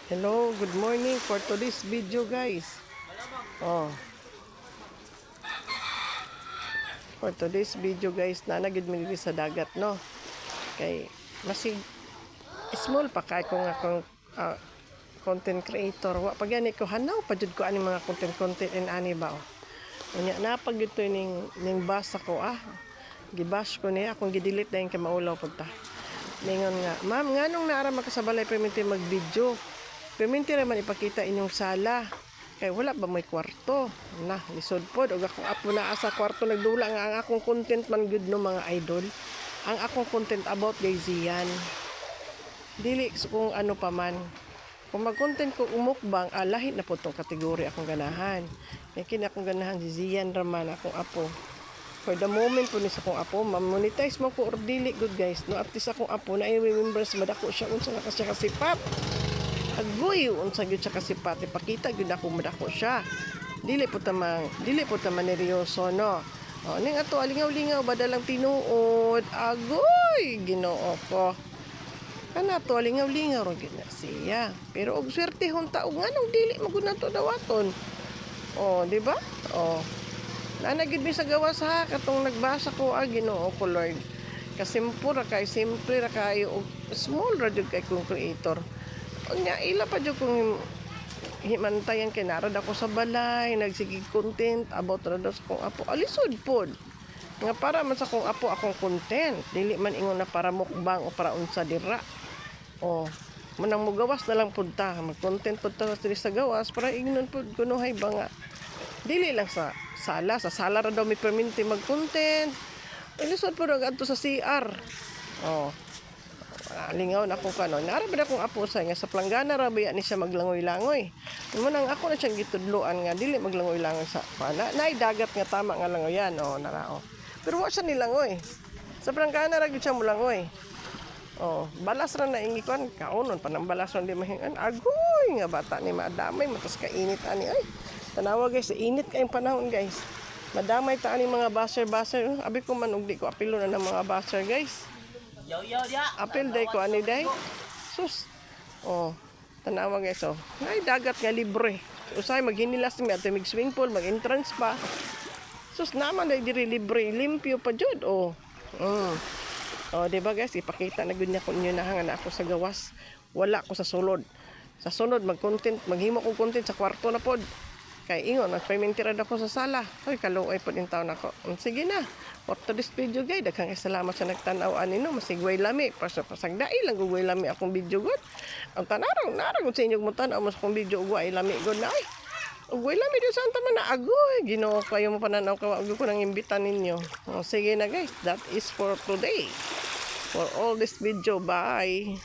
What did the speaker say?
Hello, good morning for today's video guys. Oh, for today's video guys, nanagid mi diri sa dagat no. Kay masig small pa kay kung akong content creator. Wa pa gani ko hanaw pa jud ko ani mga content and ani ba. Unya napag ito ning basa ko gibash ko niya akong gidelete dayon kay maulaw pud ta. Ningon nga, ma'am, nganong naara makasabalay perminti mag-video? Perminti naman ipakita inyong sala. Kay wala ba may kwarto? Na, lisod pod. O akong apo na asa kwarto nagdula nga ang akong content man good no mga idol. Ang akong content about kay Zian. Dili kung ano pa man. Kung mag-content ko umukbang, lahi na po itong kategori akong ganahan. Kaya kini akong ganahan si Zian Raman, akong apo. For the moment po ni sa akong apo, monetize mo ko or dili good guys. No, at least akong apo na i-remembers madako siya unsa na siya kasipat. Agoy unsa gyud siya kasipat, ipakita gyud ako madako siya. Dili po ta neryoso no. O ning ato alingaw-lingaw badalang tinuod. Agoy Ginoo ko. Kana to alingaw-lingaw ro gyud na siya. Pero og swerte hon ta og nganong dili magud nato dawaton. O, di ba? O. Nanagid mi sa gawas katong nagbasa ko Ginoo ko Lord. Kasimple ra kay small ra jud kay kong creator. Unya ila pa jud kong himantayan kay narad ako sa balay, nagsigig content about ra sa kong apo. Alisod pod. Nga para man sa kong apo akong content, dili man ingon na para mukbang o para unsa dira. O, manang mugawas na lang pud ta, mag-content pud ta sa gawas para ingnon pud kuno hay banga. Dili lang sa sala ra daw mi perminti mag-content. Ilisod po rin ato sa CR. Oh. Lingaw na ako kanon. Narabid akong apo sa nga sa planggana ra biya ni siya maglangoy-langoy. Munang ako na siyang gitudloan nga dili maglangoy-langoy sa pana. Nay dagat nga tama nga langoyan narao. Pero wa siya nilangoy. Sa planggana ra gyud siya mulangoy. Oh, balas ra na ingikon kaunon panang balas ra di mahingan. Agoy nga bata ni madamay matas kainit ani ay. Tanawa guys, init kayong panahon guys. Madamay ta ani mga baser. Abi ko man ug di ko apilo na ng mga baser guys. Apil day ko ani day. Sus. Oh, tanawa guys Ay dagat nga libre. Usay maghinilas mi ato mig swimming pool, mag-entrance pa. Sus naman day diri libre, limpyo pa jud Oh, di ba guys, ipakita na gud niya kun inyo na ako sa gawas. Wala ko sa sulod. Sa sunod mag-content, maghimo ko content sa kwarto na pod. Kay ingon, nagpaymentirad ako sa sala. Hoy, kaluoy po din taon ako. Sige na. For today's video guys, daghang salamat sa nagtanaw ani no. Masigway lami. Pasagdai lang gugway lami akong video god. Ang tanarang sa inyo mo tanaw mas akong video ugway lami god na ay. Ugway lami di saan man na agoy. Ginoo kayo mo pananaw ka wag ko nang imbitan ninyo. Sige na guys, that is for today. For all this video, bye.